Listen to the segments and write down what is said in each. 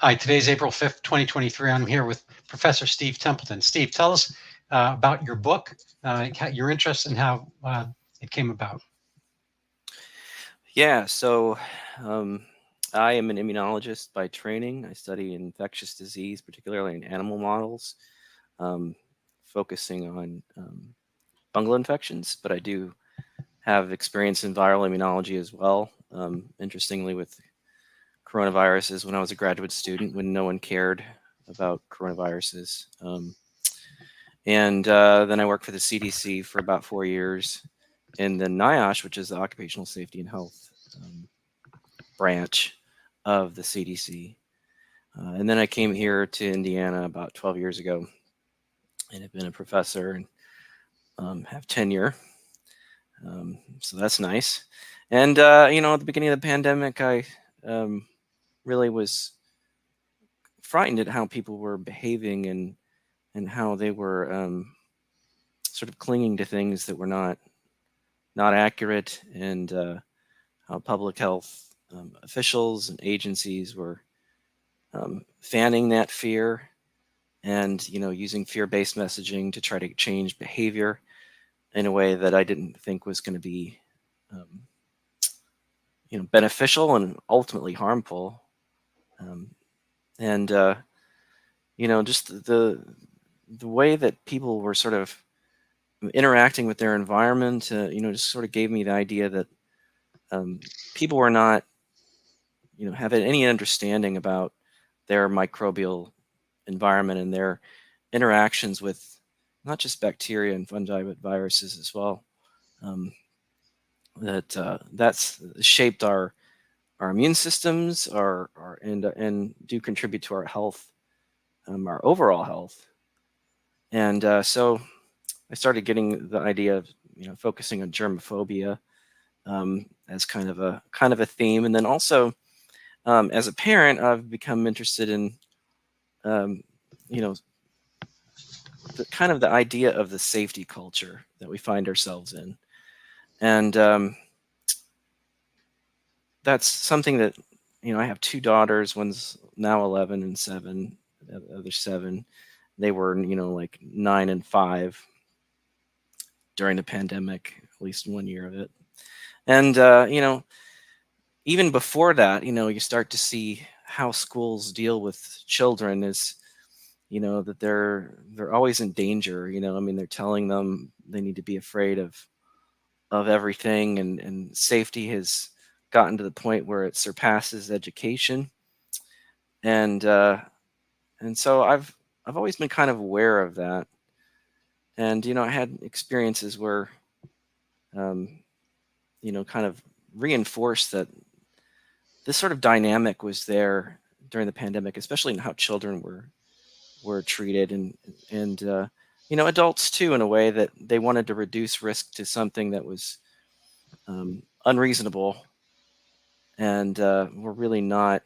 Hi, today's April 5th, 2023. I'm here with Professor Steve Templeton. Steve, tell us about your book, your interest, and how it came about. Yeah, so um, I am an immunologist by training. I study infectious disease, particularly in animal models, um, focusing on fungal infections, but I do have experience in viral immunology as well. Interestingly, with coronaviruses, when I was a graduate student, when no one cared about coronaviruses. And then I worked for the CDC for about 4 years in the NIOSH, which is the Occupational Safety and Health branch of the CDC. And then I came here to Indiana about 12 years ago and have been a professor and have tenure. So that's nice. And, at the beginning of the pandemic, I really was frightened at how people were behaving and how they were sort of clinging to things that were not accurate, and how public health officials and agencies were fanning that fear and using fear-based messaging to try to change behavior in a way that I didn't think was going to be um, beneficial and ultimately harmful. Um, and just the way that people were sort of interacting with their environment, just sort of gave me the idea that people were not, having any understanding about their microbial environment and their interactions with not just bacteria and fungi, but viruses as well. Um, that's shaped our immune systems, our and do contribute to our health, our overall health. And so I started getting the idea of focusing on germaphobia as kind of a theme, and then also as a parent, I've become interested in um, you know the idea of the safety culture that we find ourselves in, and that's something that I have two daughters. One's now 11 and 7. The other 7, they were like 9 and 5 during the pandemic, at least 1 year of it. And even before that, you start to see how schools deal with children is that they're always in danger. I mean, they're telling them they need to be afraid of everything, and safety has gotten to the point where it surpasses education. And uh and so I've always been kind of aware of that. And I had experiences where um kind of reinforced that this sort of dynamic was there during the pandemic, especially in how children were treated, and adults too, in a way that they wanted to reduce risk to something that was unreasonable, and were really not.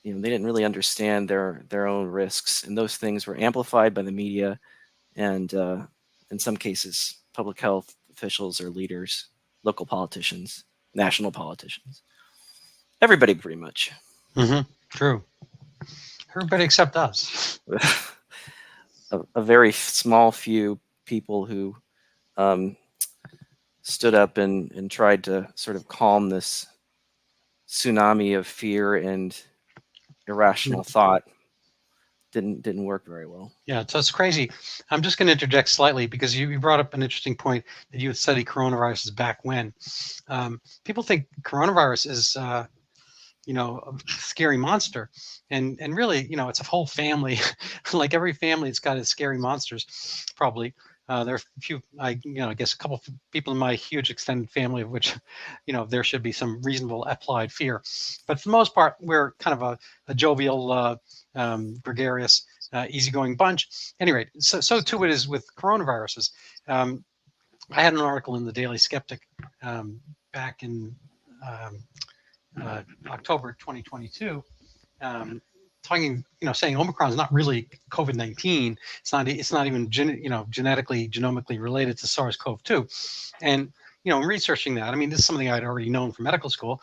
They didn't really understand their own risks, and those things were amplified by the media and in some cases public health officials or leaders, local politicians, national politicians, everybody pretty much. True. Everybody except us. A very small few people who um, stood up and tried to sort of calm this tsunami of fear and irrational thought. Didn't work very well. Yeah, so it's crazy. I'm just going to interject slightly because you brought up an interesting point that you had studied coronaviruses back when. People think coronavirus is a scary monster, and really, it's a whole family. Like every family, it's got its scary monsters. Probably there are a few. I guess a couple of people in my huge extended family, of which, there should be some reasonable applied fear. But for the most part, we're kind of a jovial, gregarious, easygoing bunch. Anyway, so too it is with coronaviruses. I had an article in the Daily Skeptic back in um, October 2022, talking, saying Omicron is not really COVID-19. It's not even genetically, genomically related to SARS CoV-2. And, in researching that, I mean, this is something I'd already known from medical school.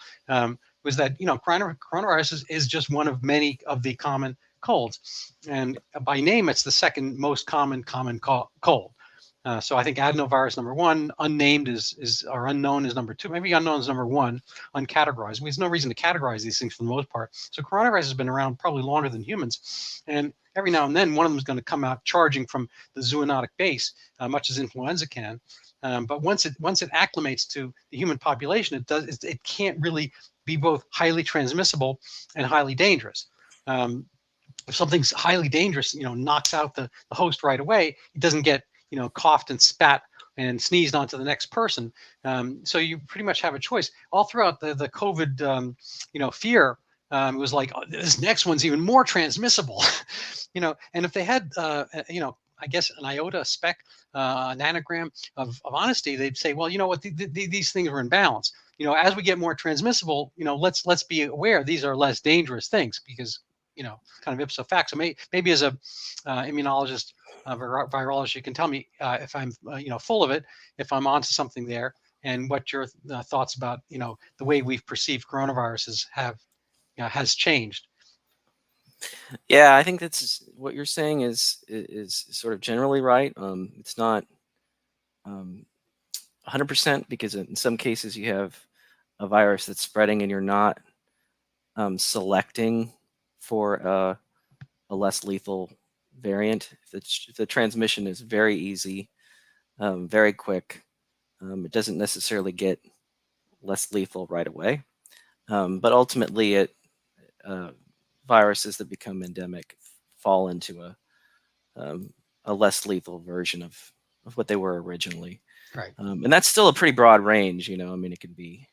was that coronavirus is just one of many of the common colds, and by name it's the second most common cold. So I think adenovirus number one, unnamed is or unknown is number two, maybe unknown is number one, uncategorized. There's no reason to categorize these things for the most part. So coronavirus has been around probably longer than humans, and every now and then one of them is going to come out charging from the zoonotic base, much as influenza can. But once it acclimates to the human population, it can't really be both highly transmissible and highly dangerous. If something's highly dangerous, knocks out the host right away, it doesn't get coughed and spat and sneezed onto the next person. So you pretty much have a choice. All throughout the COVID, fear, it was like, oh, this next one's even more transmissible, And if they had, I guess an iota, a speck, an anagram of honesty, they'd say, well, you know what, these things are in balance. As we get more transmissible, let's be aware these are less dangerous things because, kind of ipso facto. Maybe as a immunologist, virologist, you can tell me if I'm, full of it, if I'm onto something there, and what your thoughts about, the way we've perceived coronaviruses has changed. Yeah, I think that's what you're saying is sort of generally right. It's not 100% because in some cases you have a virus that's spreading and you're not selecting for a less lethal variant. If the transmission is very easy, very quick, it doesn't necessarily get less lethal right away. But ultimately, viruses that become endemic fall into a less lethal version of what they were originally. Right. And that's still a pretty broad range, I mean, it could be,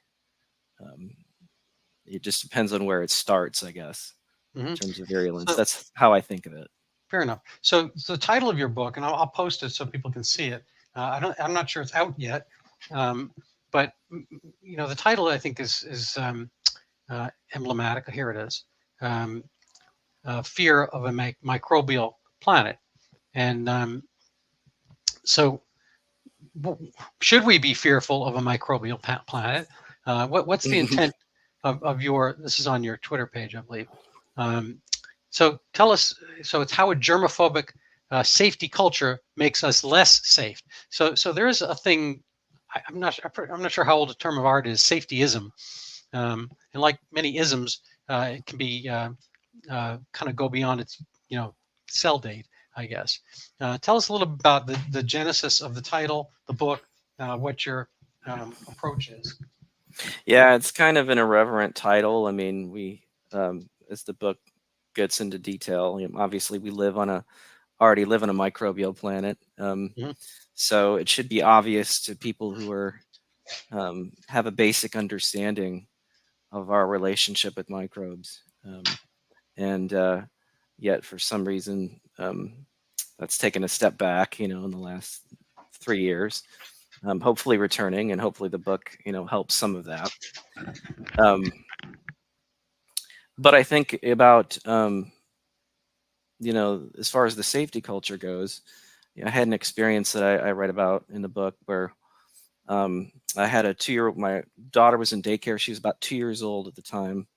it just depends on where it starts, I guess, in terms of virulence. That's how I think of it. Fair enough. So the title of your book, and I'll post it so people can see it. I'm not sure it's out yet, but the title I think is emblematic. Here it is. Fear of a microbial planet. And so should we be fearful of a microbial planet? What's the intent of your, this is on your Twitter page, I believe. So tell us, so it's how a germaphobic safety culture makes us less safe. So there is a thing, I'm not sure how old a term of art is, safetyism. And like many isms, it can be kind of go beyond its sell date, I guess. Tell us a little bit about the genesis of the title, the book, what your approach is. Yeah, it's kind of an irreverent title. I mean, we as the book gets into detail, obviously we already live on a microbial planet. So it should be obvious to people who are have a basic understanding of our relationship with microbes. And yet for some reason that's taken a step back, in the last 3 years. Hopefully returning, and hopefully the book, helps some of that. But I think about, as far as the safety culture goes, I had an experience that I write about in the book where I had a 2-year-old, my daughter was in daycare. She was about 2 years old at the time,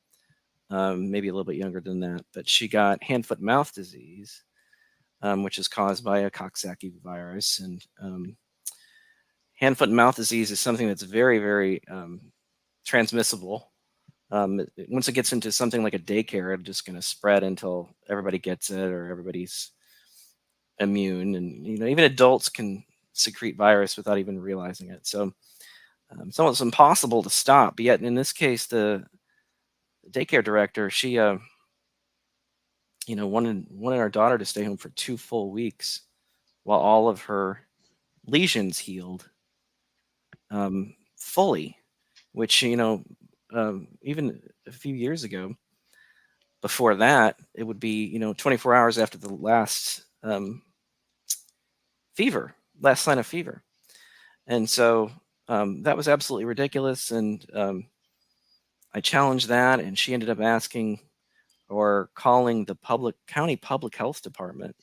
maybe a little bit younger than that, but she got hand, foot, mouth disease, which is caused by a Coxsackie virus. And hand, foot, and mouth disease is something that's very, very transmissible. Once it gets into something like a daycare, it's just going to spread until everybody gets it or everybody's immune. And even adults can secrete virus without even realizing it. So it's almost impossible to stop. But yet, in this case, the daycare director, she wanted our daughter to stay home for 2 full weeks while all of her lesions healed fully, which even a few years ago, before that, it would be 24 hours after the last sign of fever. And so that was absolutely ridiculous. And I challenged that, and she ended up asking or calling the county public health department.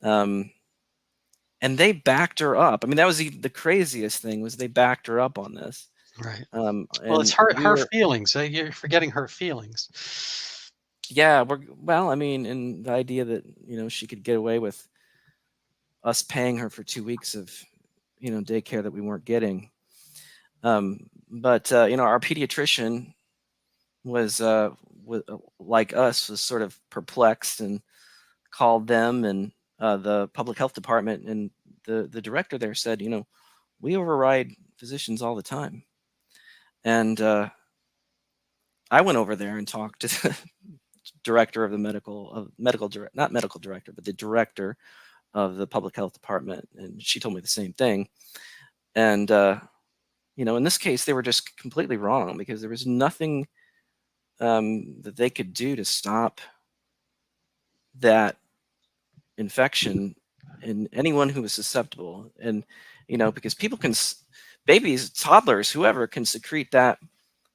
And they backed her up. I mean, that was the craziest thing, was they backed her up on this. Right. Well, it's And her feelings. You're forgetting her feelings. yeah, well, I mean, and the idea that, she could get away with us paying her for 2 weeks of, daycare that we weren't getting. But our pediatrician was like us, was sort of perplexed, and called them and the public health department, and the director there said, we override physicians all the time. And I went over there and talked to the director of the not medical director, but the director of the public health department, and she told me the same thing. And in this case, they were just completely wrong, because there was nothing that they could do to stop that infection in anyone who was susceptible. And because people babies, toddlers, whoever, can secrete that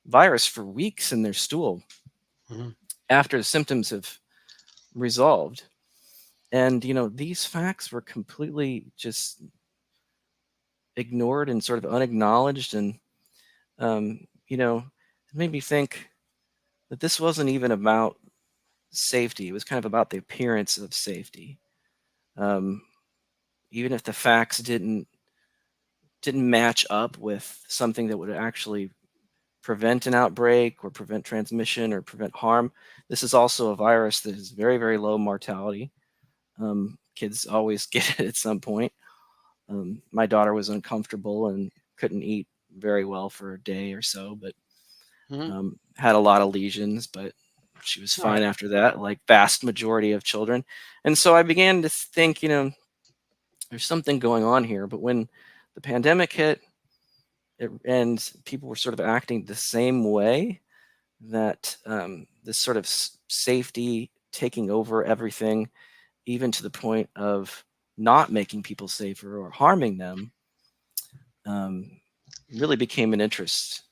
virus for weeks in their stool Hmm. after the symptoms have resolved. And these facts were completely just ignored and sort of unacknowledged. And it made me think that this wasn't even about safety. It was kind of about the appearance of safety. um, Even if the facts didn't match up with something that would actually prevent an outbreak or prevent transmission or prevent harm. This is also a virus that is very, very low mortality. Kids always get it at some point. My daughter was uncomfortable and couldn't eat very well for a day or so, but Hmm. had a lot of lesions, but she was All fine right. after that, like vast majority of children. And so I began to think, there's something going on here. But when the pandemic hit, and people were sort of acting the same way, that this sort of safety taking over everything, even to the point of not making people safer or harming them, um, really became an interest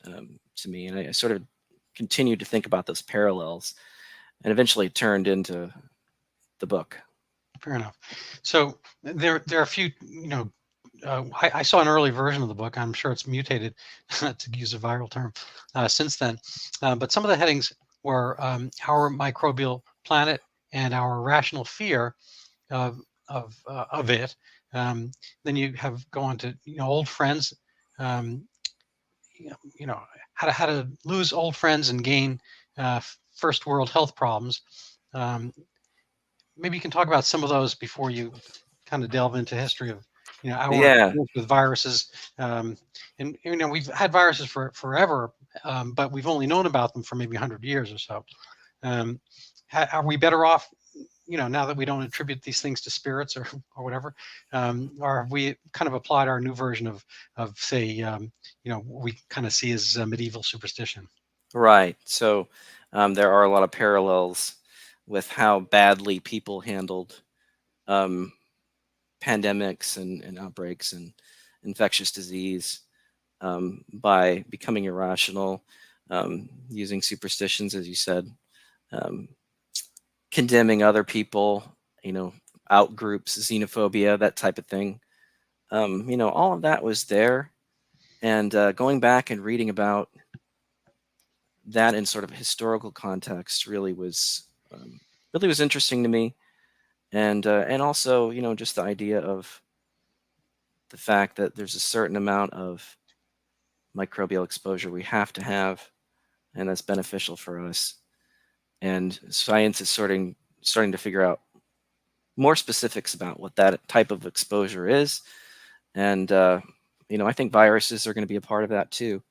to me. And I sort of continued to think about those parallels, and eventually turned into the book. Fair enough. So there are a few, I saw an early version of the book. I'm sure it's mutated, to use a viral term, since then. But some of the headings were our microbial planet and our rational fear of it. Um, then you have go on to old friends, um, how to lose old friends and gain first world health problems. Um, Maybe you can talk about some of those before you kind of delve into history of our Yeah, experience with viruses. And we've had viruses for forever, but we've only known about them for maybe 100 years or so. um, are we better off now that we don't attribute these things to spirits or whatever, or have we kind of applied our new version of say what we kind of see as medieval superstition? right. So there are a lot of parallels with how badly people handled um, pandemics and outbreaks and infectious disease, by becoming irrational, using superstitions, as you said, um, condemning other people, out groups, xenophobia, that type of thing. All of that was there. And going back and reading about that in sort of historical context really was interesting to me. And also, just the idea of the fact that there's a certain amount of microbial exposure we have to have, and that's beneficial for us. And science is starting to figure out more specifics about what that type of exposure is. And I think viruses are going to be a part of that too.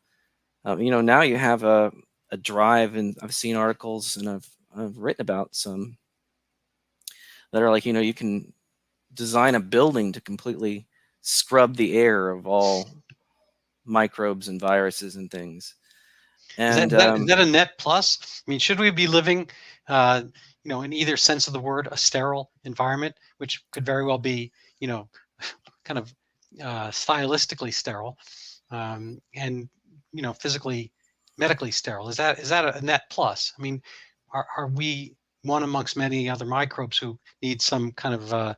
Now you have a drive, and I've seen articles, and I've written about some that are like, you can design a building to completely scrub the air of all microbes and viruses and things. Is that, And is that is that a net plus? I mean, should we be living, in either sense of the word, a sterile environment, which could very well be, kind of stylistically sterile, and physically, medically sterile? Is that a net plus? I mean, are we one amongst many other microbes who need some kind of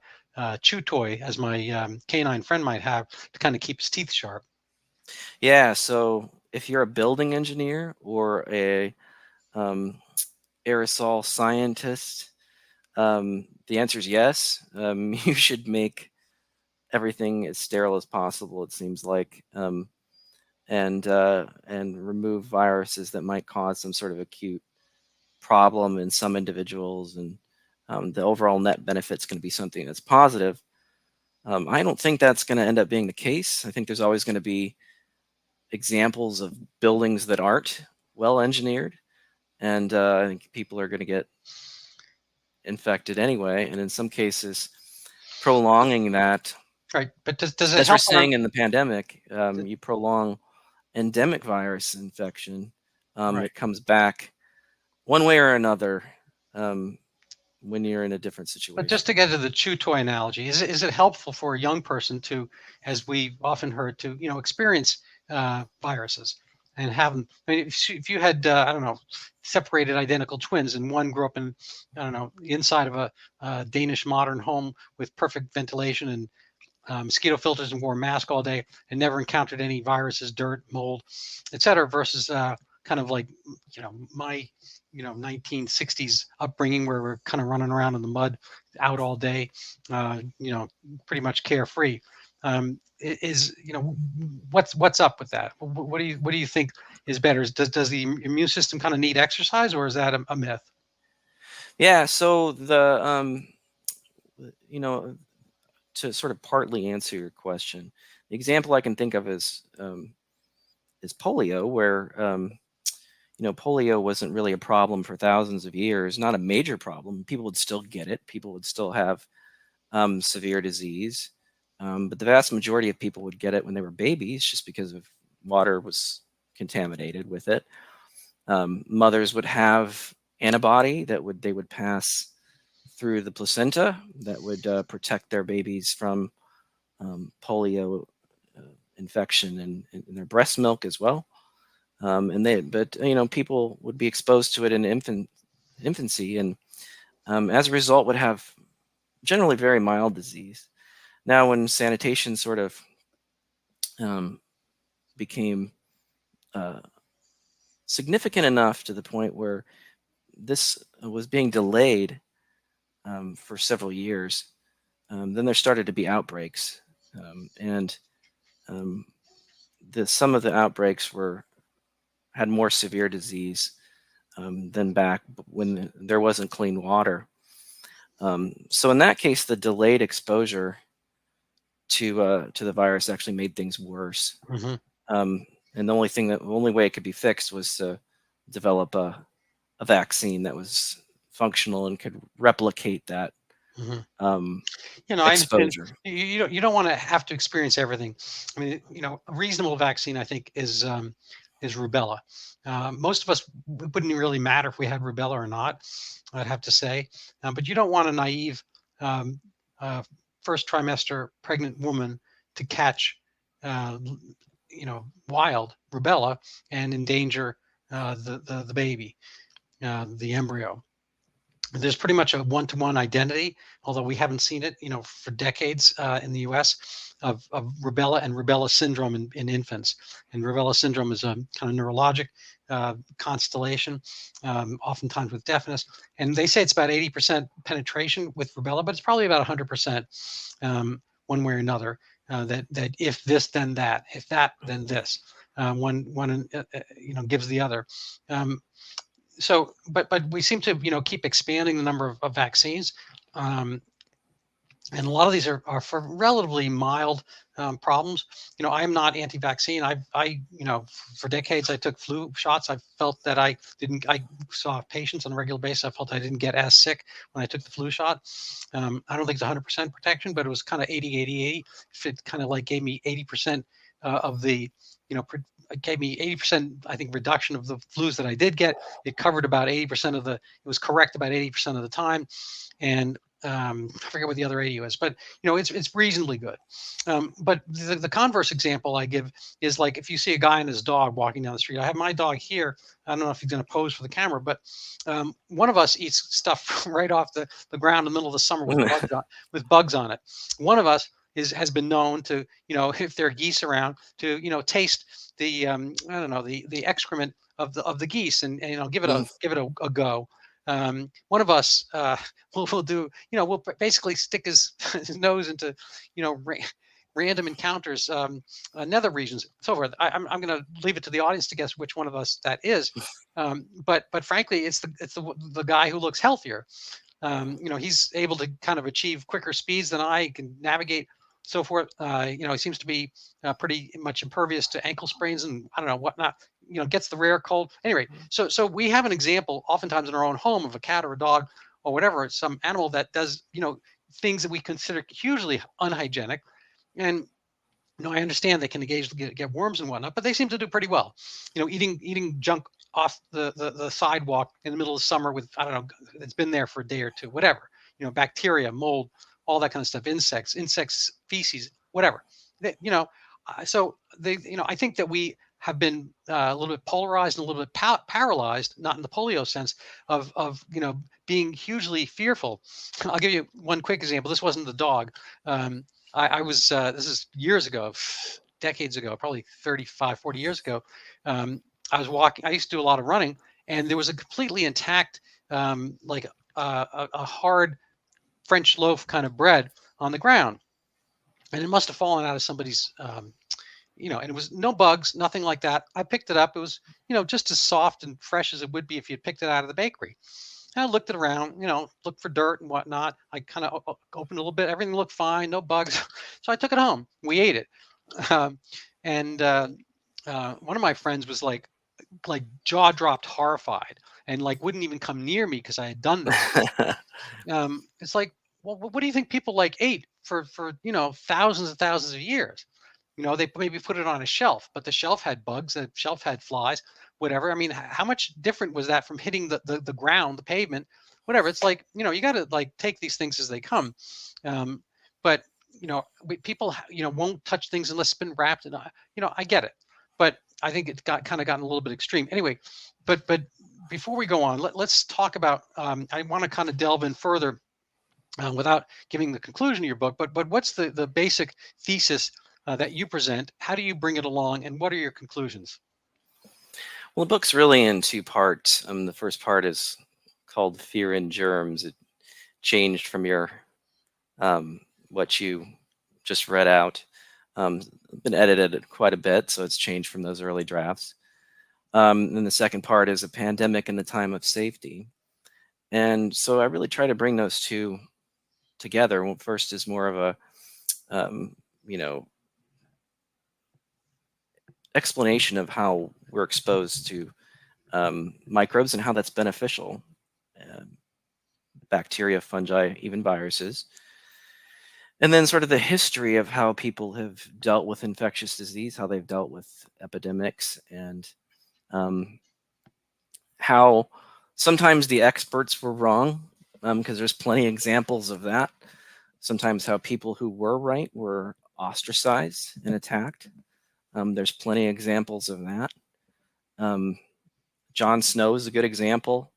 chew toy, as my canine friend might have, to kind of keep his teeth sharp? yeah, so if you're a building engineer or a aerosol scientist, the answer is yes. You should make everything as sterile as possible, it seems like, and remove viruses that might cause some sort of acute problem in some individuals, and the overall net benefit is going to be something that's positive. I don't think that's going to end up being the case. I think there's always going to be examples of buildings that aren't well engineered, and I think people are going to get infected anyway, and in some cases, prolonging that. Right, but does it As we're help seeing in the pandemic, you prolong endemic virus infection, right. it comes back one way or another when you're in a different But situation. just to get to the chew toy analogy, is it helpful for a young person to, as we've often heard, to experience viruses and have them? I mean, if you had I don't know, separated identical twins, and one grew up in, I don't know, the inside of a Danish modern home with perfect ventilation and mosquito filters and wore a mask all day and never encountered any viruses, dirt, mold, etc., versus kind of like my 1960s upbringing where we're kind of running around in the mud out all day, pretty much carefree. Is what's up with that? What do you think is better? Does the immune system kind of need exercise, or is that a myth? Yeah, so to sort of partly answer your question, the example I can think of is polio, where polio wasn't really a problem for thousands of years, not a major problem. People would still get it. People would still have severe disease. But the vast majority of people would get it when they were babies just because of water was contaminated with it. Mothers would have antibody that they would pass through the placenta that would protect their babies from polio infection in their breast milk as well. But people would be exposed to it in infancy, and as a result would have generally very mild disease. Now, when sanitation sort of became significant enough to the point where this was being delayed for several years, then there started to be outbreaks, and some of the outbreaks had more severe disease than back when there wasn't clean water. So in that case, the delayed exposure to the virus actually made things worse. Mm-hmm. And the only way it could be fixed was to develop a vaccine that was functional and could replicate that Mm-hmm. I understand. exposure. You don't want to have to experience everything. I mean, a reasonable vaccine, I think, is rubella. Most of us wouldn't really matter if we had rubella or not, I'd have to say. But you don't want a naive um, first trimester pregnant woman to catch, uh, wild rubella and endanger the baby, the embryo. There's pretty much a one-to-one identity, although we haven't seen it, for decades in the U.S. of rubella and rubella syndrome in infants. And rubella syndrome is a kind of neurologic constellation, oftentimes with deafness. And they say it's about 80% penetration with rubella, but it's probably about 100% one way or another. That if this, then that, if that, then this. One gives the other. So, but we seem to keep expanding the number of vaccines, and a lot of these are for relatively mild problems. I'm not anti-vaccine. For decades I took flu shots. I felt that I saw patients on a regular basis. I felt I didn't get as sick when I took the flu shot. I don't think it's 100% protection, but it was kind of 80. If it kind of like gave me 80% of the, it gave me 80%, I think, reduction of the flus that I did get. It covered about 80% it was correct about 80% of the time. And I forget what the other 80 was, but it's reasonably good. But the converse example I give is like if you see a guy and his dog walking down the street. I have my dog here. I don't know if he's going to pose for the camera, but one of us eats stuff right off the ground in the middle of the summer with bugs on it. One of us has been known to, if there are geese around, to taste the I don't know, the excrement of the geese, and give it a go. One of us will do, we'll basically stick his nose into, random encounters, nether regions, so forth. I'm going to leave it to the audience to guess which one of us that is. But frankly, it's the guy who looks healthier. He's able to kind of achieve quicker speeds than I can navigate, so forth. He seems to be pretty much impervious to ankle sprains and I don't know whatnot. Gets the rare cold. Anyway, so we have an example oftentimes in our own home of a cat or a dog or whatever, some animal that does things that we consider hugely unhygienic, and I understand they can occasionally get worms and whatnot, but they seem to do pretty well. Eating junk off the sidewalk in the middle of summer with, I don't know, it's been there for a day or two, whatever. Bacteria, mold, all that kind of stuff, insects, feces, whatever. So I think that we have been a little bit polarized and a little bit paralyzed, not in the polio sense of being hugely fearful. I'll give you one quick example. This wasn't the dog. I was, this is years ago, decades ago, probably 35, 40 years ago. I was walking, I used to do a lot of running, and there was a completely intact, like a hard French loaf kind of bread on the ground. And it must have fallen out of somebody's, and it was no bugs, nothing like that. I picked it up. It was, just as soft and fresh as it would be if you picked it out of the bakery. I looked it around, looked for dirt and whatnot. I kind of opened a little bit. Everything looked fine, no bugs. So I took it home. We ate it. And one of my friends was like jaw dropped, horrified, and like wouldn't even come near me because I had done that. It's like, well, what do you think people like ate for thousands and thousands of years? They maybe put it on a shelf, but the shelf had bugs, the shelf had flies, whatever. I mean, how much different was that from hitting the ground, the pavement, whatever? It's like, you got to like take these things as they come. But people, won't touch things unless it's been wrapped. And I get it, but I think it's gotten a little bit extreme. Anyway, but before we go on, let's talk about. I want to kind of delve in further without giving the conclusion of your book. But what's the basic thesis that you present? How do you bring it along, and what are your conclusions? Well, the book's really in two parts. The first part is called Fear and Germs. It changed from your what you just read out. Been edited quite a bit, so it's changed from those early drafts. And the second part is a pandemic in the time of safety. And so I really try to bring those two together. Well, first is more of a, explanation of how we're exposed to microbes and how that's beneficial. Bacteria, fungi, even viruses. And then sort of the history of how people have dealt with infectious disease, how they've dealt with epidemics, and how sometimes the experts were wrong, because there's plenty of examples of that. Sometimes how people who were right were ostracized and attacked. There's plenty of examples of that. John Snow is a good example.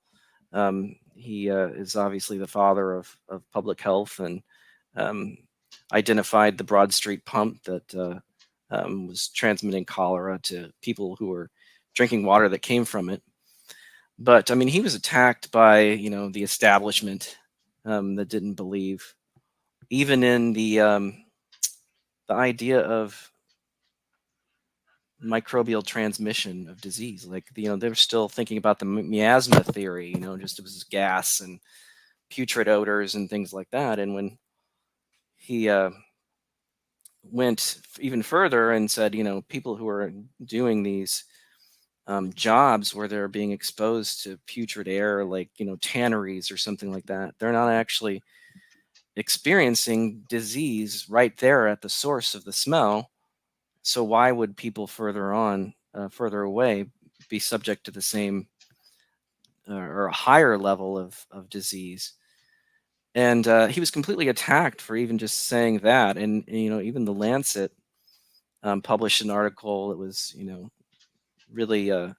He is obviously the father of public health, and identified the Broad Street pump that was transmitting cholera to people who were drinking water that came from it. But I mean, he was attacked by the establishment that didn't believe even in the idea of microbial transmission of disease. Like they were still thinking about the miasma theory. Just it was gas and putrid odors and things like that. And when he went even further and said, people who are doing these jobs where they're being exposed to putrid air, like, tanneries or something like that, they're not actually experiencing disease right there at the source of the smell. So why would people further away, be subject to the same or a higher level of disease? And he was completely attacked for even just saying that. And even the Lancet published an article that was really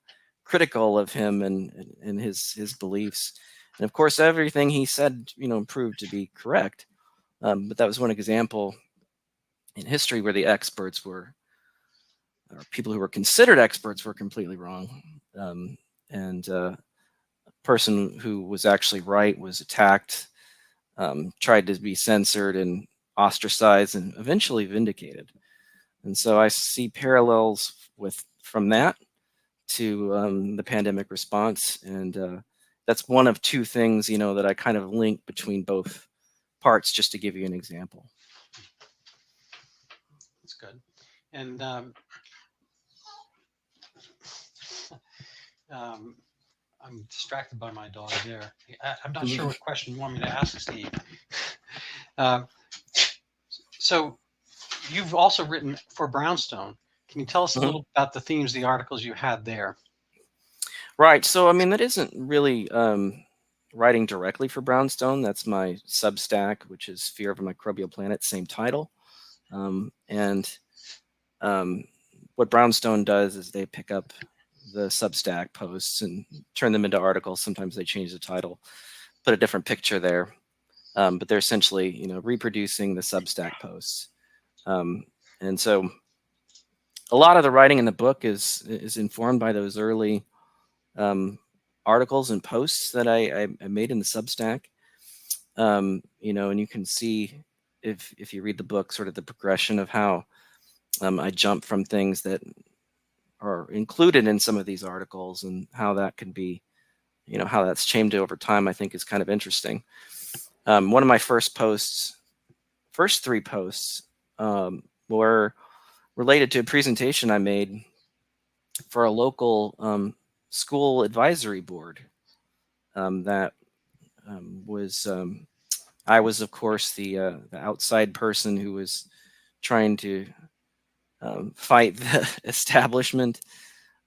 critical of him and his beliefs. And of course, everything he said proved to be correct. But that was one example in history where the experts were, or people who were considered experts were completely wrong. And a person who was actually right was attacked, tried to be censored and ostracized, and eventually vindicated. And so I see parallels from that to the pandemic response, and that's one of two things, that I kind of link between both parts, just to give you an example. That's good. And I'm distracted by my dog there. I'm not sure what question you want me to ask, Steve. So you've also written for Brownstone. Can you tell us a little about the themes of the articles you had there? Right. So, I mean, that isn't really writing directly for Brownstone. That's my Substack, which is Fear of a Microbial Planet, same title. And what Brownstone does is they pick up the Substack posts and turn them into articles. Sometimes they change the title, put a different picture there. But they're essentially, reproducing the Substack posts. And so a lot of the writing in the book is informed by those early articles and posts that I made in the Substack. And you can see, if you read the book, sort of the progression of how I jump from things that are included in some of these articles, and how that can be, how that's changed over time, I think is kind of interesting. One of my first three posts were related to a presentation I made for a local school advisory board that was, I was, of course, the outside person who was trying to fight the establishment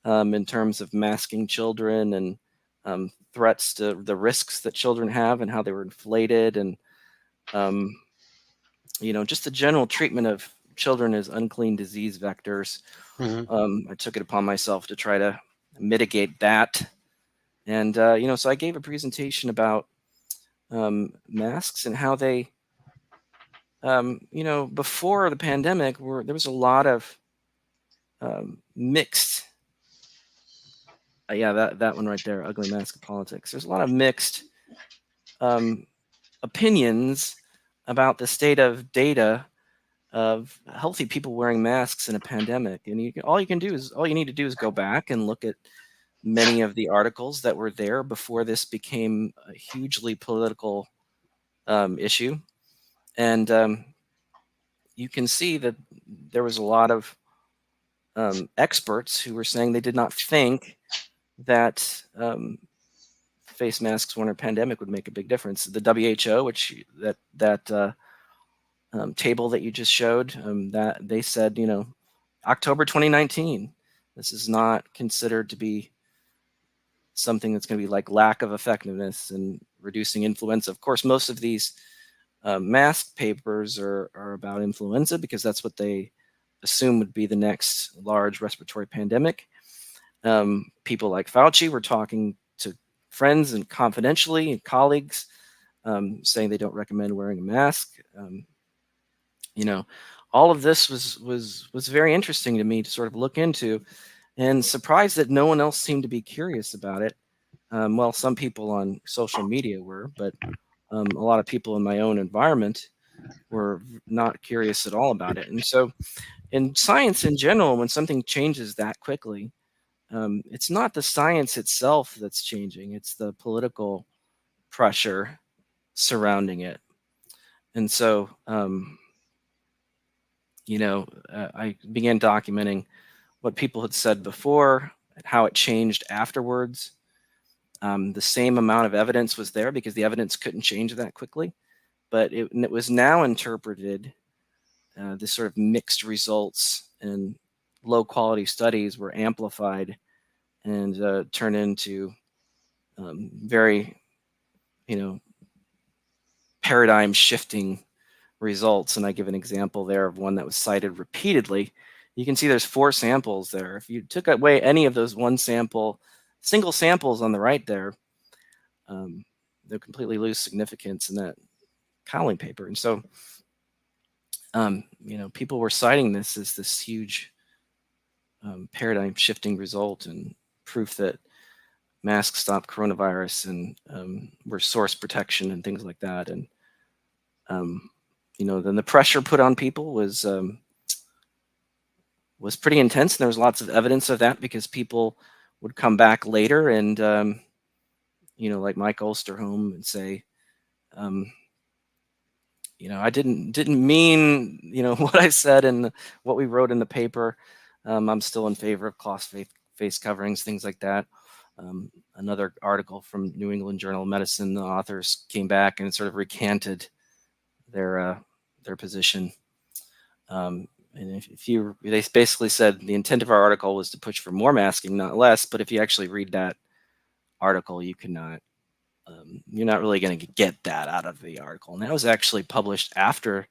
in terms of masking children, and threats to the risks that children have and how they were inflated, and just the general treatment of children as unclean disease vectors. I took it upon myself to try to mitigate that. And, so I gave a presentation about masks and how they, before the pandemic, there was a lot of mixed, that one right there, ugly mask of politics. There's a lot of mixed opinions about the state of data of healthy people wearing masks in a pandemic. And all you need to do is go back and look at many of the articles that were there before this became a hugely political issue. And you can see that there was a lot of experts who were saying they did not think that face masks when a pandemic would make a big difference. The WHO, which that table that you just showed, that they said, October 2019, this is not considered to be something that's going to be like lack of effectiveness in reducing influenza. Of course, most of these mask papers are about influenza, because that's what they assume would be the next large respiratory pandemic. People like Fauci were talking to friends and confidentially, and colleagues, saying they don't recommend wearing a mask. All of this was very interesting to me to sort of look into, and surprised that no one else seemed to be curious about it. Well, some people on social media were, but a lot of people in my own environment were not curious at all about it. And so in science in general, when something changes that quickly, it's not the science itself that's changing, it's the political pressure surrounding it. And so, I began documenting what people had said before and how it changed afterwards. The same amount of evidence was there, because the evidence couldn't change that quickly, but it was now interpreted. This sort of mixed results and low quality studies were amplified and turned into very, paradigm shifting results. And I give an example there of one that was cited repeatedly. You can see there's 4 samples there. If you took away any of those single samples on the right there, they'll completely lose significance in that Cowling paper. And so people were citing this as this huge paradigm shifting result and proof that masks stop coronavirus and were source protection and things like that. And then the pressure put on people was pretty intense, and there was lots of evidence of that because people would come back later and like Mike Osterholm and say, I didn't mean what I said and what we wrote in the paper. I'm still in favor of cloth face coverings, things like that. Another article from New England Journal of Medicine, the authors came back and sort of recanted their position. And they basically said the intent of our article was to push for more masking, not less. But if you actually read that article, you cannot. You're not really going to get that out of the article. And that was actually published after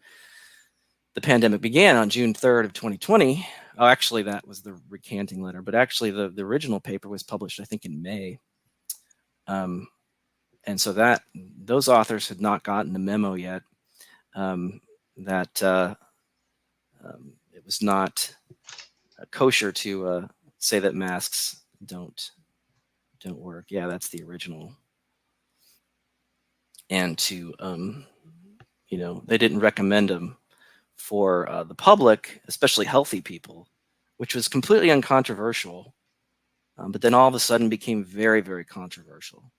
the pandemic began on June 3rd of 2020. Oh, actually, that was the recanting letter. But actually, the original paper was published, I think, in May. And so those authors had not gotten the memo yet that it was not kosher to say that masks don't work. Yeah, that's the original. And to they didn't recommend them for the public, especially healthy people, which was completely uncontroversial, but then all of a sudden became very, very controversial.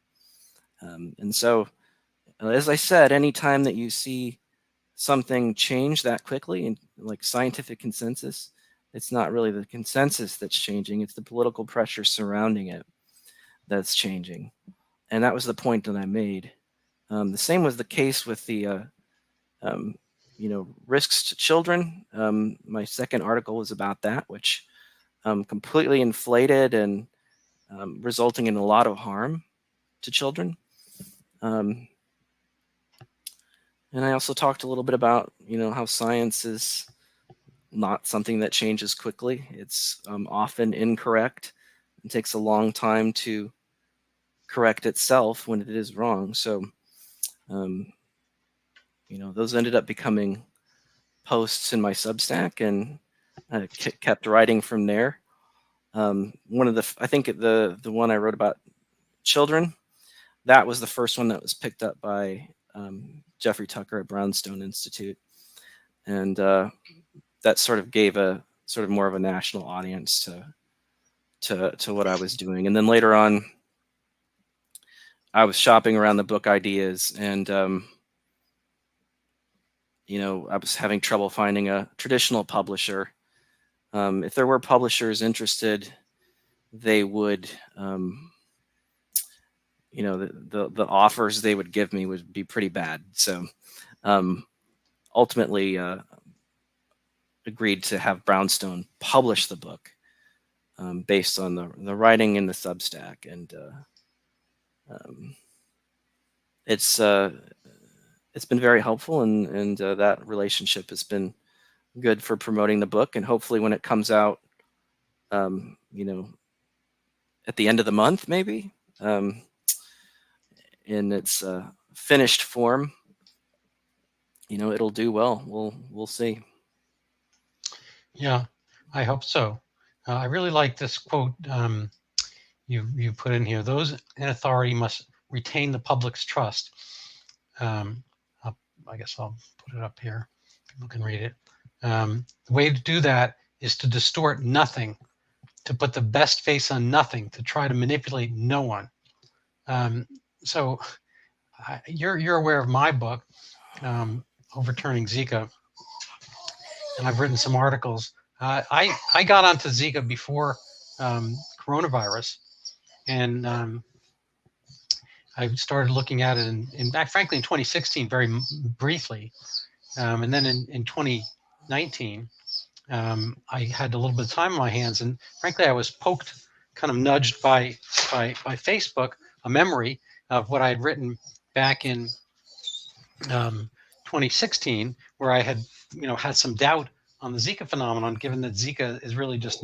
And so, as I said, anytime that you see something change that quickly and like scientific consensus, it's not really the consensus that's changing, it's the political pressure surrounding it that's changing. And that was the point that I made. The same was the case with the risks to children. My second article was about that, which completely inflated and resulting in a lot of harm to children. And I also talked a little bit about how science is not something that changes quickly. It's often incorrect. It takes a long time to correct itself when it is wrong. So those ended up becoming posts in my Substack, and I kept writing from there. I think the one I wrote about children, that was the first one that was picked up by Jeffrey Tucker at Brownstone Institute, and that sort of gave a sort of more of a national audience to what I was doing. And then later on, I was shopping around the book ideas, and I was having trouble finding a traditional publisher. If there were publishers interested, they would, the offers they would give me would be pretty bad. So ultimately agreed to have Brownstone publish the book based on the writing in the Substack. And it's been very helpful, and that relationship has been good for promoting the book. And hopefully when it comes out, at the end of the month, maybe in its finished form, it'll do well. We'll see. Yeah, I hope so. I really like this quote you put in here. Those in authority must retain the public's trust. I guess I'll put it up here. People can read it. The way to do that is to distort nothing, to put the best face on nothing, to try to manipulate no one. So you're aware of my book, Overturning Zika, and I've written some articles. I got onto Zika before coronavirus, and I started looking at it in frankly in 2016 very briefly, and then in 2019 I had a little bit of time on my hands, and frankly I was poked, kind of nudged by Facebook, a memory of what I had written back in 2016, where I had had some doubt on the Zika phenomenon, given that Zika is really just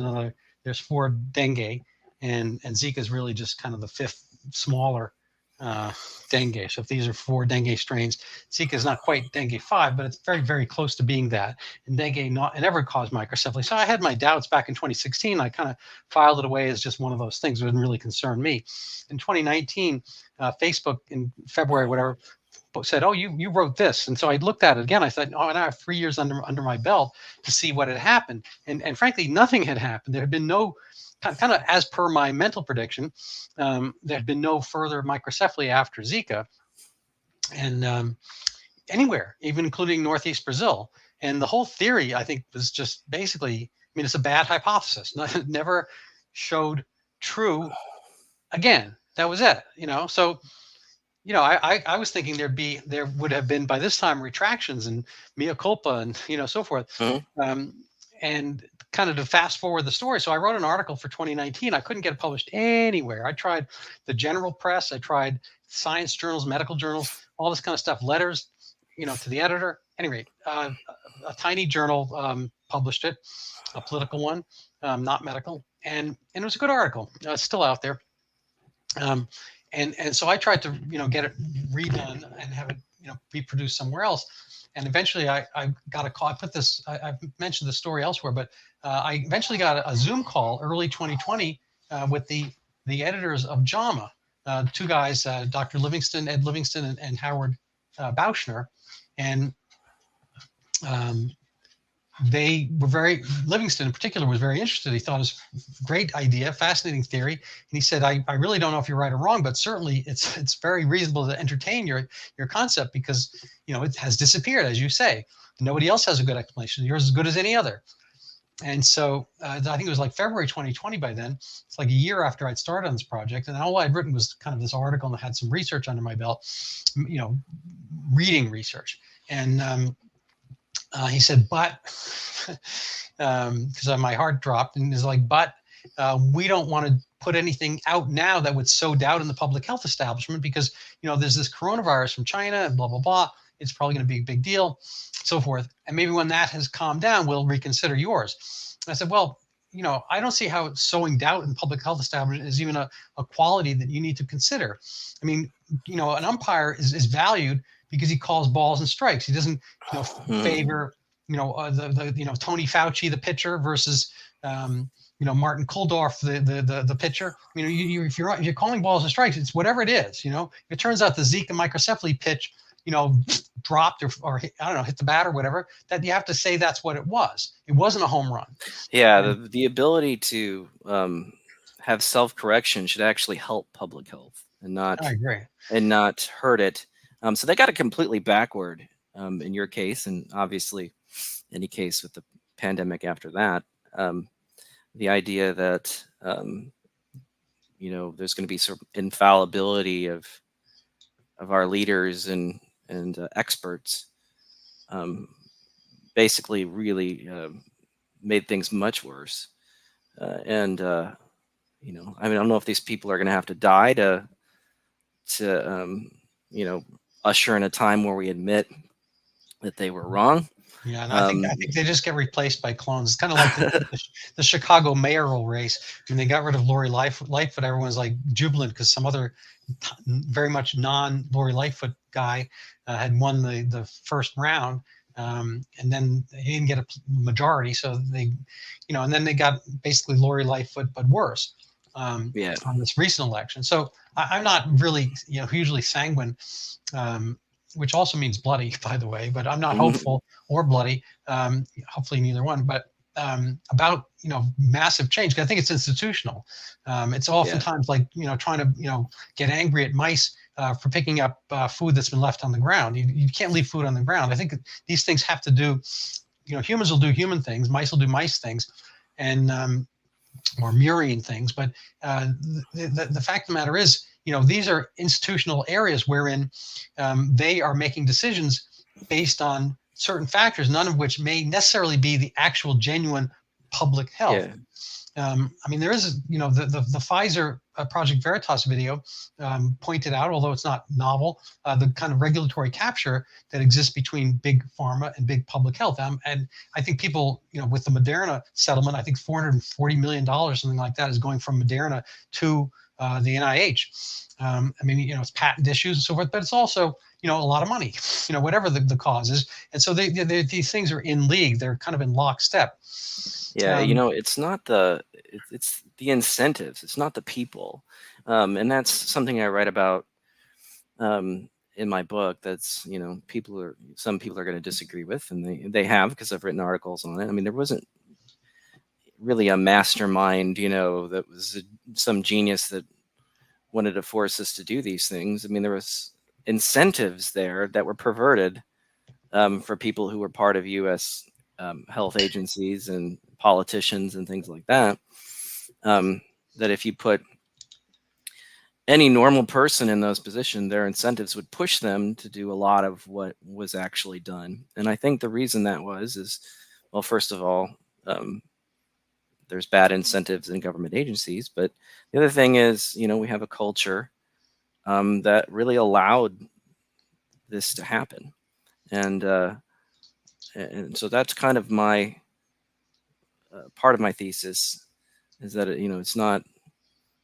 there's 4 dengue, and Zika is really just kind of the 5th smaller dengue. So if these are 4 dengue strains, Zika is not quite dengue 5, but it's very, very close to being that. And dengue it never caused microcephaly. So I had my doubts back in 2016. I kind of filed it away as just one of those things that didn't really concern me. In 2019, Facebook in February, whatever, said, "Oh, you wrote this," and so I looked at it again. I thought, "Oh, and I have 3 years under my belt to see what had happened." And frankly, nothing had happened. There had been no kind of as per my mental prediction. There had been no further microcephaly after Zika, and anywhere, even including Northeast Brazil. And the whole theory, I think, was just basically, I mean, it's a bad hypothesis. Never showed true. Again, that was it. So I was thinking there would have been by this time retractions and mea culpa and so forth, and kind of to fast forward the story. So I wrote an article for 2019. I couldn't get it published anywhere. I tried the general press. I tried science journals, medical journals, all this kind of stuff. Letters, to the editor. Anyway, a tiny journal published it, a political one, not medical, and it was a good article. It's still out there. And so I tried to get it redone and have it be produced somewhere else. And eventually I got a call. I've mentioned the story elsewhere, but I eventually got a Zoom call early 2020 with the editors of JAMA, 2 guys, Dr. Ed Livingston and Howard Bauschner. And Livingston in particular was very interested. He thought it was a great idea, fascinating theory. And he said, I really don't know if you're right or wrong, but certainly it's very reasonable to entertain your concept because, it has disappeared, as you say. Nobody else has a good explanation. Yours is as good as any other. And so I think it was like February 2020 by then. It's like a year after I'd started on this project. And all I'd written was kind of this article and had some research under my belt, reading research. And he said, but, because my heart dropped, and he's like, but we don't want to put anything out now that would sow doubt in the public health establishment because, there's this coronavirus from China and blah, blah, blah. It's probably going to be a big deal, so forth. And maybe when that has calmed down, we'll reconsider yours. And I said, well, I don't see how sowing doubt in public health establishment is even a quality that you need to consider. I mean, an umpire is valued because he calls balls and strikes. He doesn't, favor, Tony Fauci, the pitcher, versus, Martin Kulldorff, the pitcher. If you're calling balls and strikes, it's whatever it is. If it turns out the Zika microcephaly pitch, dropped or I don't know, hit the bat or whatever, that you have to say that's what it was. It wasn't a home run. Yeah, the ability to have self-correction should actually help public health and not. I agree. And not hurt it. So they got it completely backward in your case, and obviously any case with the pandemic after that. The idea that there's going to be sort of infallibility of our leaders and experts basically really made things much worse. I don't know if these people are going to have to die to usher in a time where we admit that they were wrong. Yeah, and I think they just get replaced by clones. It's kind of like the Chicago mayoral race. When they got rid of Lori Lightfoot, everyone's like jubilant because some other very much non-Lori Lightfoot guy had won the first round, and then he didn't get a majority. So they, and then they got basically Lori Lightfoot, but worse. On this recent election. So I'm not really, hugely sanguine, which also means bloody, by the way, but I'm not hopeful or bloody, hopefully neither one, but about, massive change. I think it's institutional. It's oftentimes like, trying to, get angry at mice for picking up food that's been left on the ground. You can't leave food on the ground. I think these things have to do, humans will do human things, mice will do mice things, and or murine things. But the fact of the matter is, these are institutional areas wherein they are making decisions based on certain factors, none of which may necessarily be the actual genuine public health. There is, the Pfizer Project Veritas video pointed out, although it's not novel, the kind of regulatory capture that exists between big pharma and big public health. And I think people, with the Moderna settlement, I think $440 million, something like that, is going from Moderna to the NIH. I mean, it's patent issues and so forth, but it's also, a lot of money, whatever the cause is. And so these things are in league. They're kind of in lockstep. Yeah, it's not it's the incentives. It's not the people, and that's something I write about in my book. That's some people are going to disagree with, and they have, because I've written articles on it. I mean, there wasn't really a mastermind, that was some genius that wanted to force us to do these things. I mean, there was incentives there that were perverted for people who were part of U.S. Health agencies and politicians and things like that. That if you put any normal person in those positions, their incentives would push them to do a lot of what was actually done. And I think the reason that is, well, first of all, there's bad incentives in government agencies. But the other thing is, we have a culture that really allowed this to happen. And so that's kind of my part of my thesis, is that, it's not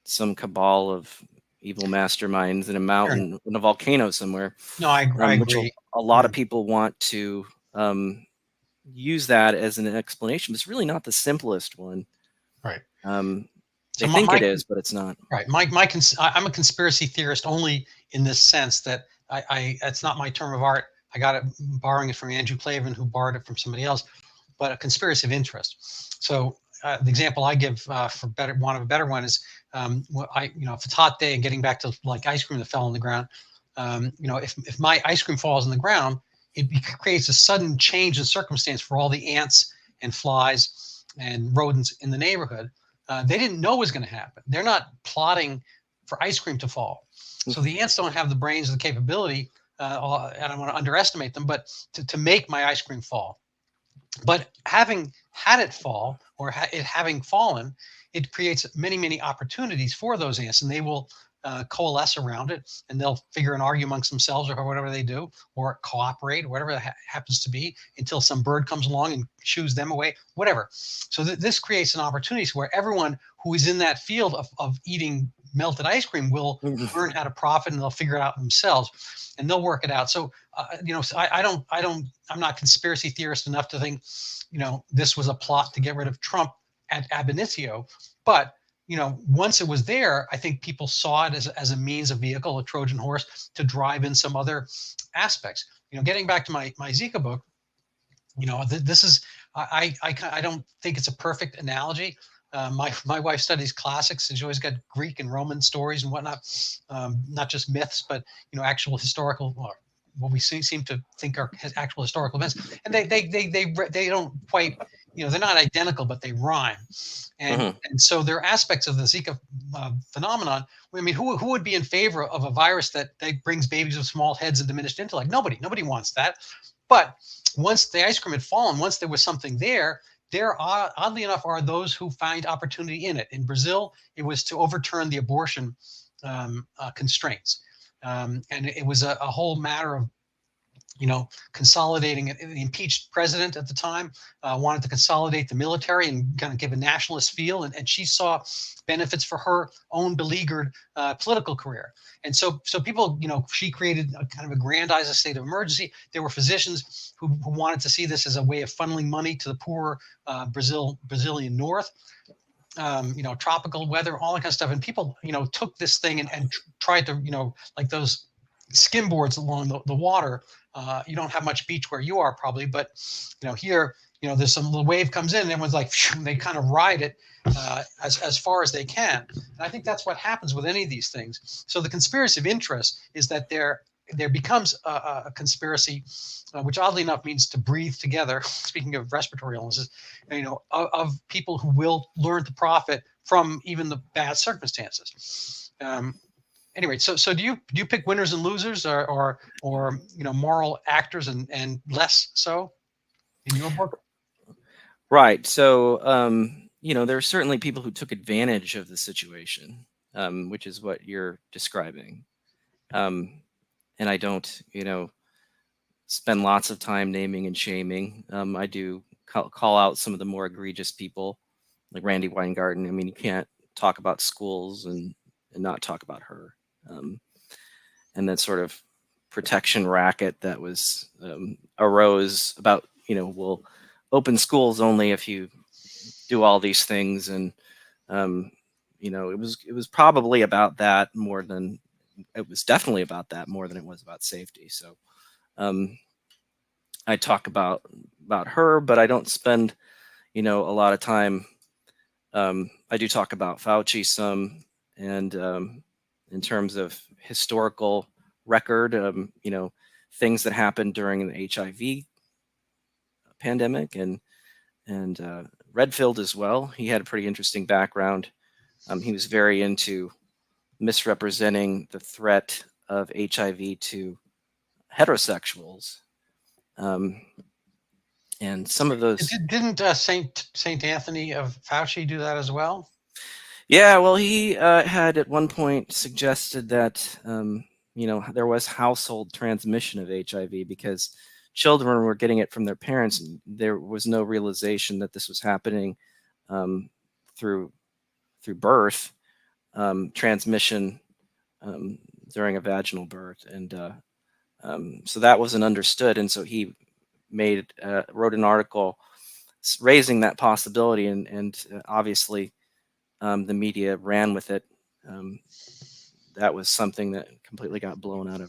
some cabal of evil masterminds in a mountain, in a volcano somewhere. No, I agree. A lot of people want to use that as an explanation. It's really not the simplest one. Right. They think it is, but it's not. Right. I'm a conspiracy theorist only in this sense that it's not my term of art. I got it borrowing it from Andrew Klavan, who borrowed it from somebody else, but a conspiracy of interest. So the example I give for want of a better one is, if it's a hot day and getting back to like ice cream that fell on the ground, if my ice cream falls on the ground, it creates a sudden change in circumstance for all the ants and flies and rodents in the neighborhood. They didn't know it was going to happen. They're not plotting for ice cream to fall. So the ants don't have the brains or the capability, and I don't want to underestimate them, but to make my ice cream fall. But having had it fall, or it having fallen, it creates many, many opportunities for those ants, and they will coalesce around it, and they'll figure and argue amongst themselves or whatever they do, or cooperate, whatever it happens to be, until some bird comes along and shoos them away, whatever. So this creates an opportunity where everyone who is in that field of eating melted ice cream will learn how to profit, and they'll figure it out themselves, and they'll work it out. So I'm not conspiracy theorist enough to think, this was a plot to get rid of Trump ab initio, but once it was there, I think people saw it as a means, a vehicle, a Trojan horse to drive in some other aspects. Getting back to my Zika book, this is, I don't think it's a perfect analogy. My wife studies classics, and she always got Greek and Roman stories and whatnot, not just myths, but actual historical, what we seem to think are actual historical events. And they don't quite, they're not identical, but they rhyme. And so there are aspects of the Zika phenomenon. I mean, who would be in favor of a virus that brings babies with small heads and diminished intellect? Nobody wants that. But once the ice cream had fallen, once there was something there are, oddly enough, are those who find opportunity in it. In Brazil, it was to overturn the abortion constraints. And it was a whole matter of, consolidating it. The impeached president at the time wanted to consolidate the military and kind of give a nationalist feel. And she saw benefits for her own beleaguered political career. And so people, she created a kind of aggrandized a state of emergency. There were physicians who wanted to see this as a way of funneling money to the poor Brazilian North. Tropical weather, all that kind of stuff. And people, took this thing and tried to, like those skimboards along the water. You don't have much beach where you are probably, but here, there's some little wave comes in, and everyone's like, they kind of ride it as far as they can. And I think that's what happens with any of these things. So the conspiracy of interest is that there becomes a conspiracy, which oddly enough means to breathe together. Speaking of respiratory illnesses, of people who will learn to profit from even the bad circumstances. Anyway, so do you pick winners and losers, or moral actors and less so in your book? Right. So there are certainly people who took advantage of the situation, which is what you're describing. And I don't, spend lots of time naming and shaming. I do call out some of the more egregious people, like Randy Weingarten. I mean, you can't talk about schools and not talk about her. And that sort of protection racket that was arose about, we'll open schools only if you do all these things. And it was probably about that more than it was definitely about that more than it was about safety. So I talk about her, but I don't spend a lot of time. I do talk about Fauci some, and in terms of historical record, things that happened during the HIV pandemic, and Redfield as well. He had a pretty interesting background. He was very into misrepresenting the threat of HIV to heterosexuals. And some of those. Didn't Saint Anthony of Fauci do that as well? Yeah, well, he had at one point suggested that there was household transmission of HIV because children were getting it from their parents, and there was no realization that this was happening through birth, transmission during a vaginal birth, and so that wasn't understood, and so he wrote an article raising that possibility, and obviously the media ran with it. That was something that completely got blown out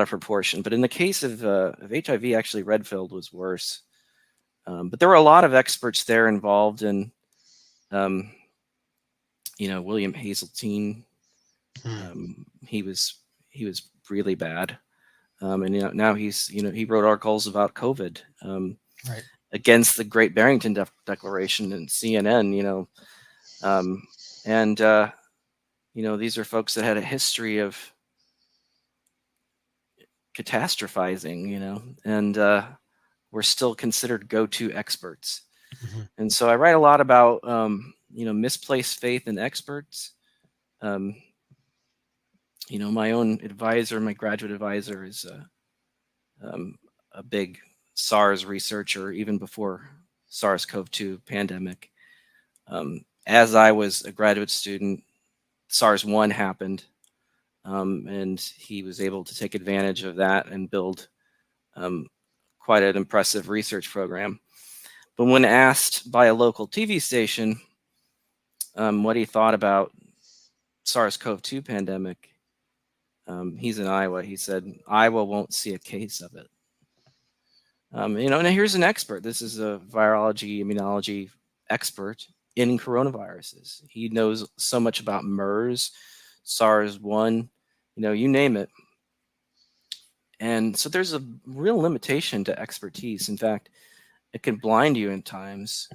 of proportion. But in the case of HIV, actually Redfield was worse. But there were a lot of experts there involved, in William Hazeltine. He was really bad. And now he's he wrote articles about COVID right. against the Great Barrington Declaration and CNN. These are folks that had a history of catastrophizing, and were still considered go-to experts. Mm-hmm. And so I write a lot about misplaced faith in experts. My own advisor, my graduate advisor, is a big SARS researcher, even before SARS CoV-2 pandemic. As I was a graduate student, SARS-1 happened, and he was able to take advantage of that and build quite an impressive research program. But when asked by a local TV station what he thought about SARS CoV-2 pandemic, he's in Iowa. He said, Iowa won't see a case of it. And here's an expert. This is a virology, immunology expert in coronaviruses. He knows so much about MERS, SARS-1, you name it. And so there's a real limitation to expertise. In fact, it can blind you in times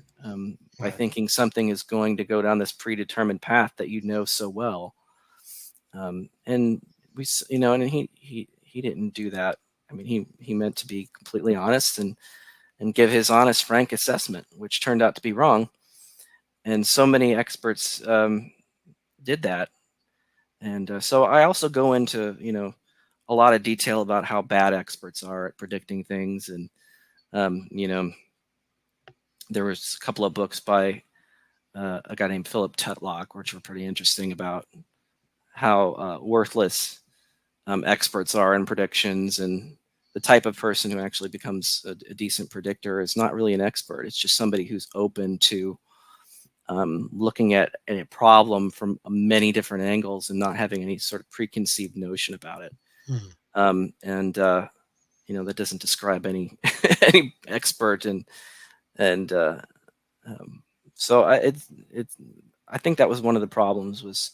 by thinking something is going to go down this predetermined path that you know so well. And we, and he didn't do that. I mean, he meant to be completely honest and give his honest, frank assessment, which turned out to be wrong. And so many experts did that. And so I also go into, a lot of detail about how bad experts are at predicting things. And, there was a couple of books by a guy named Philip Tetlock, which were pretty interesting, about how worthless experts are in predictions, and the type of person who actually becomes a decent predictor is not really an expert. It's just somebody who's open to looking at a problem from many different angles and not having any sort of preconceived notion about it. That doesn't describe any any expert. So I think that was one of the problems, was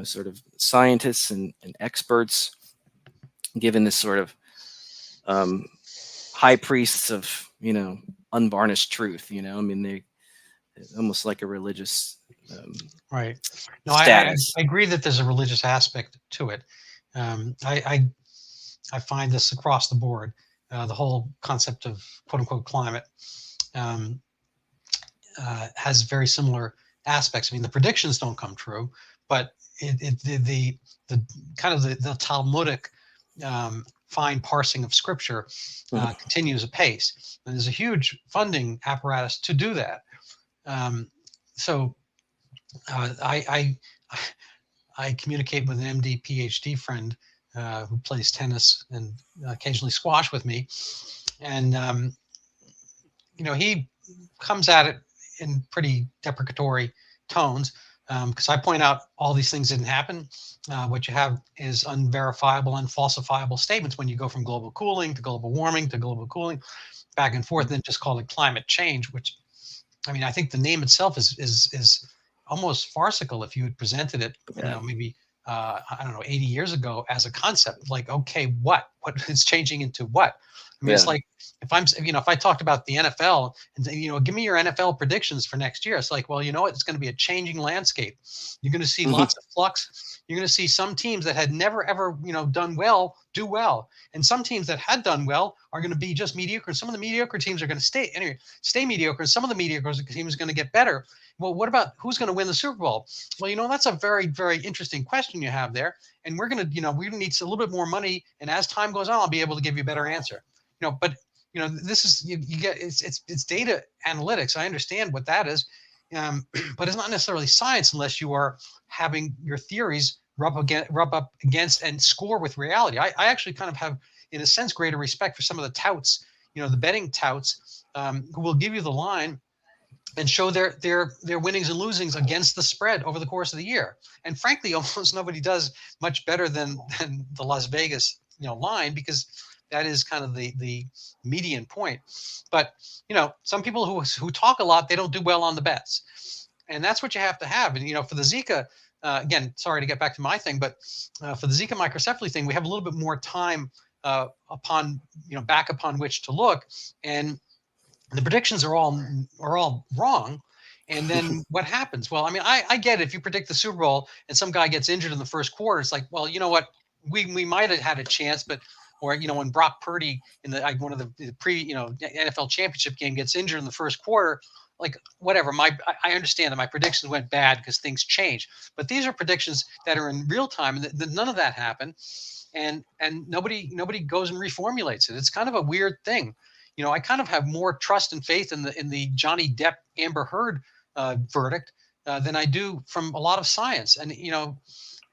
sort of scientists and experts given this sort of high priests of unvarnished truth. I mean, they almost like a religious right. No, status. I agree that there's a religious aspect to it. I find this across the board. The whole concept of quote unquote climate has very similar aspects. I mean, the predictions don't come true, but the kind of the Talmudic fine parsing of scripture continues apace, and there's a huge funding apparatus to do that. So I I communicate with an MD, PhD friend who plays tennis and occasionally squash with me, and he comes at it in pretty deprecatory tones because I point out all these things didn't happen. What you have is unverifiable, unfalsifiable statements when you go from global cooling to global warming to global cooling, back and forth, and then just call it climate change, which, I mean, I think the name itself is almost farcical if you had presented it, maybe I don't know, 80 years ago as a concept. Like, okay, what is changing into what? I mean, it's like if I talked about the NFL and give me your NFL predictions for next year. It's like, well, you know what? It's going to be a changing landscape. You're going to see lots of flux. You're going to see some teams that had never ever done well do well, and some teams that had done well are going to be just mediocre. And some of the mediocre teams are going to stay mediocre, and some of the mediocre teams are going to get better. Well, what about who's going to win the Super Bowl? Well, that's a very, very interesting question you have there, and we're going to need a little bit more money, and as time goes on, I'll be able to give you a better answer. But this is you get it's data analytics. I understand what that is, but it's not necessarily science unless you are having your theories rub up against and score with reality. I actually kind of have, in a sense, greater respect for some of the touts, the betting touts, who will give you the line and show their winnings and losings against the spread over the course of the year. And frankly, almost nobody does much better than the Las Vegas line, because that is kind of the median point. But some people who talk a lot, they don't do well on the bets, and that's what you have to have. And for the Zika, again, sorry to get back to my thing, but for the Zika microcephaly thing, we have a little bit more time back upon which to look, and the predictions are all wrong. And then what happens? Well, I mean, I get it. If you predict the Super Bowl and some guy gets injured in the first quarter, it's like, well, you know what? We might have had a chance, but when Brock Purdy in one of the NFL championship game gets injured in the first quarter, like, whatever. I understand that my predictions went bad because things change, but these are predictions that are in real time, and none of that happened, and nobody goes and reformulates it. It's kind of a weird thing. I kind of have more trust and faith in the Johnny Depp Amber Heard verdict than I do from a lot of science. And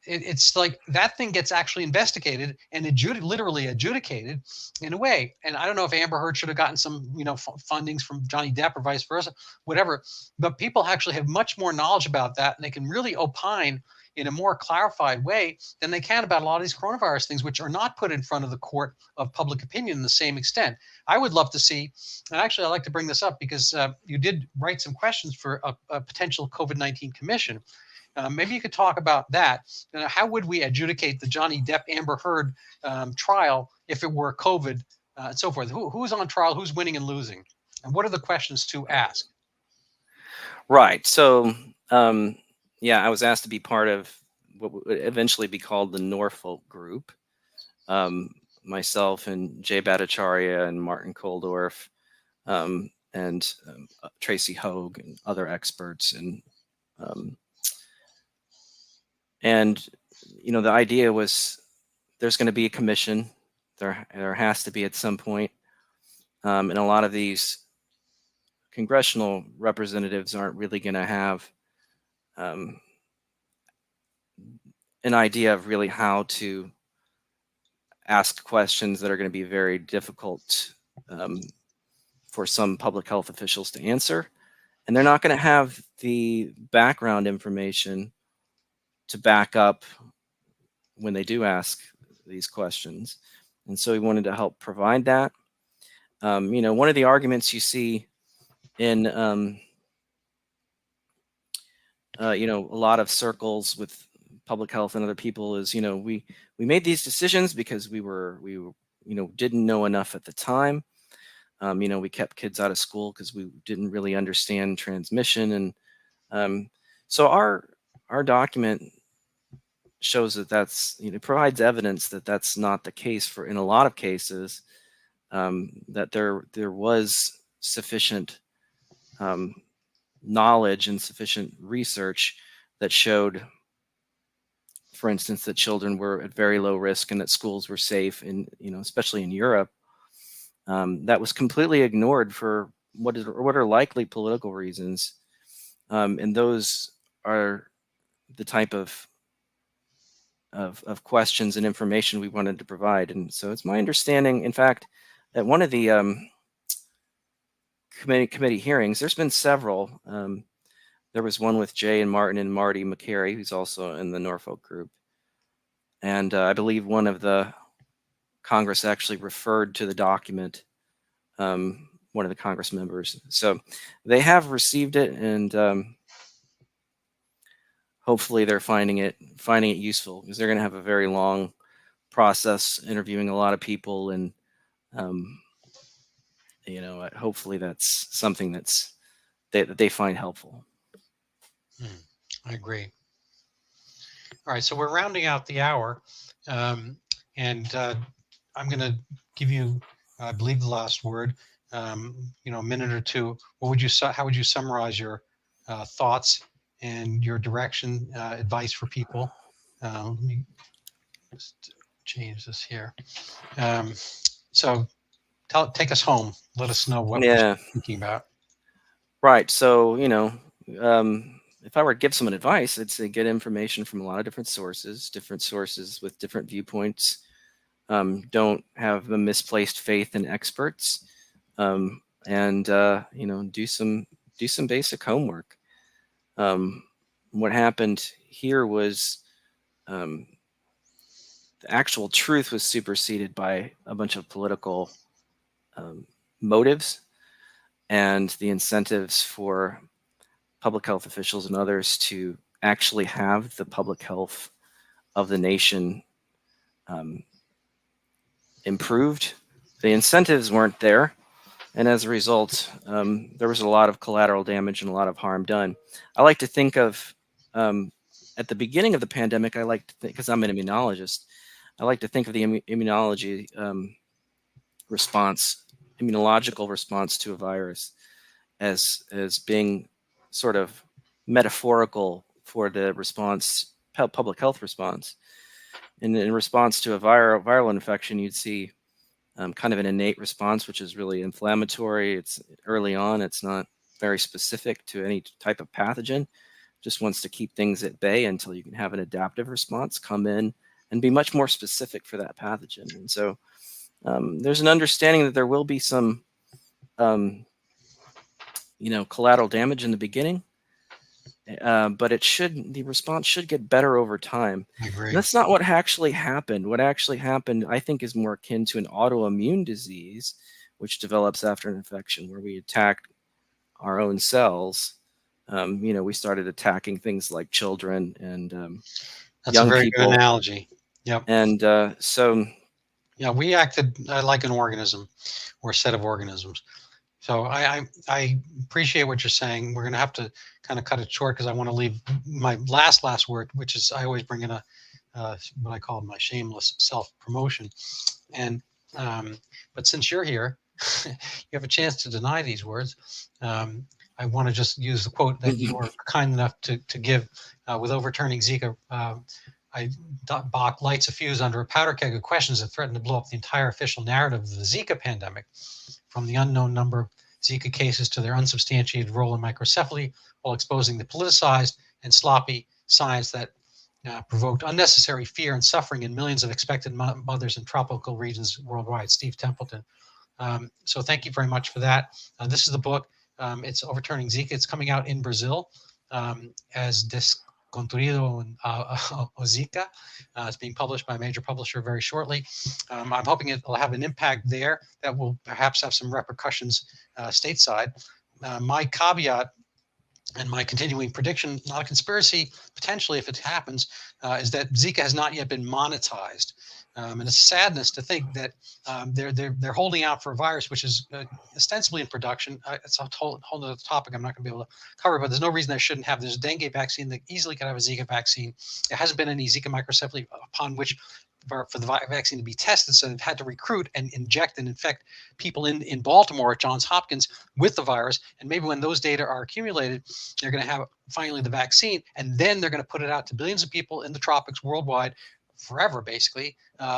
it's like that thing gets actually investigated and literally adjudicated in a way. And I don't know if Amber Heard should have gotten some fundings from Johnny Depp or vice versa, whatever. But people actually have much more knowledge about that, and they can really opine in a more clarified way than they can about a lot of these coronavirus things, which are not put in front of the court of public opinion in the same extent. I would love to see, and actually I'd like to bring this up because you did write some questions for a potential COVID-19 commission. Maybe you could talk about that. How would we adjudicate the Johnny Depp Amber Heard trial if it were COVID and so forth? Who's on trial? Who's winning and losing? And what are the questions to ask? Right. So, I was asked to be part of what would eventually be called the Norfolk Group. Myself and Jay Bhattacharya and Martin Koldorf and Tracy Hogue and other experts. And the idea was there's going to be a commission. There has to be at some point. And a lot of these congressional representatives aren't really going to have an idea of really how to ask questions that are going to be very difficult for some public health officials to answer. And they're not going to have the background information to back up when they do ask these questions. And so we wanted to help provide that. One of the arguments you see in a lot of circles with public health and other people is, we made these decisions because we didn't know enough at the time. We kept kids out of school because we didn't really understand transmission. And so our document shows that provides evidence that that's not the case in a lot of cases, that there was sufficient knowledge and sufficient research that showed, for instance, that children were at very low risk and that schools were safe, especially in Europe. That was completely ignored for what are likely political reasons. And those are the type of of questions and information we wanted to provide. And so it's my understanding, in fact, at one of the committee hearings, there's been several. There was one with Jay and Martin and Marty McCary, who's also in the Norfolk group. And I believe one of the Congress actually referred to the document, one of the Congress members. So they have received it, and hopefully they're finding it useful, because they're going to have a very long process interviewing a lot of people, and hopefully that's something that they find helpful. I agree. All right, so we're rounding out the hour, and I'm going to give you, I believe, the last word. A minute or two. How would you summarize your thoughts and your direction, advice for people? Let me just change this here. So take us home. Let us know what we're thinking about. Right. So, if I were to give someone advice, I'd say get information from a lot of different sources with different viewpoints. Don't have a misplaced faith in experts, and do some basic homework. What happened here was the actual truth was superseded by a bunch of political motives, and the incentives for public health officials and others to actually have the public health of the nation improved. The incentives weren't there, and as a result, there was a lot of collateral damage and a lot of harm done. I like to think of, at the beginning of the pandemic, because I'm an immunologist, I like to think of the immunological response to a virus as being sort of metaphorical for the public health response. And in response to a viral infection, you'd see kind of an innate response, which is really inflammatory. It's early on. It's not very specific to any type of pathogen. Just wants to keep things at bay until you can have an adaptive response come in and be much more specific for that pathogen. And so there's an understanding that there will be some collateral damage in the beginning, but the response should get better over time. I agree. That's not what actually happened. What actually happened, I think, is more akin to an autoimmune disease, which develops after an infection, where we attack our own cells. We started attacking things like children and that's young a very people. Good analogy. Yep. And so. Yeah, we acted like an organism or a set of organisms. So I appreciate what you're saying. We're going to have to kind of cut it short because I want to leave my last word, which is I always bring in what I call my shameless self-promotion. And but since you're here, you have a chance to deny these words. I want to just use the quote that you were kind enough to give with overturning Zika. Bach lights a fuse under a powder keg of questions that threaten to blow up the entire official narrative of the Zika pandemic, from the unknown number of Zika cases to their unsubstantiated role in microcephaly, while exposing the politicized and sloppy science that provoked unnecessary fear and suffering in millions of expectant mothers in tropical regions worldwide. Steve Templeton. So thank you very much for that. This is the book. It's Overturning Zika. It's coming out in Brazil as Desconstruido Zika. It's being published by a major publisher very shortly. I'm hoping it will have an impact there that will perhaps have some repercussions stateside. My caveat and my continuing prediction, not a conspiracy, potentially if it happens, is that Zika has not yet been monetized. And it's sadness to think that they're holding out for a virus which is ostensibly in production. It's a whole other topic I'm not going to be able to cover, but there's no reason they shouldn't have. There's a dengue vaccine that easily could have a Zika vaccine. There hasn't been any Zika microcephaly upon which for the vaccine to be tested, so they've had to recruit and inject and infect people in Baltimore at Johns Hopkins with the virus. And maybe when those data are accumulated, they're going to have finally the vaccine, and then they're going to put it out to billions of people in the tropics worldwide forever, basically,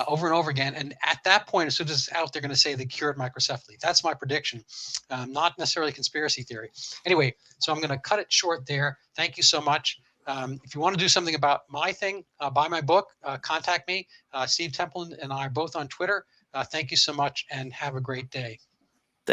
over and over again. And at that point, as soon as it's out, they're going to say they cured microcephaly. That's my prediction, not necessarily conspiracy theory. Anyway, so I'm going to cut it short there. Thank you so much. If you want to do something about my thing, buy my book, contact me. Steve Templeton and I are both on Twitter. Thank you so much and have a great day.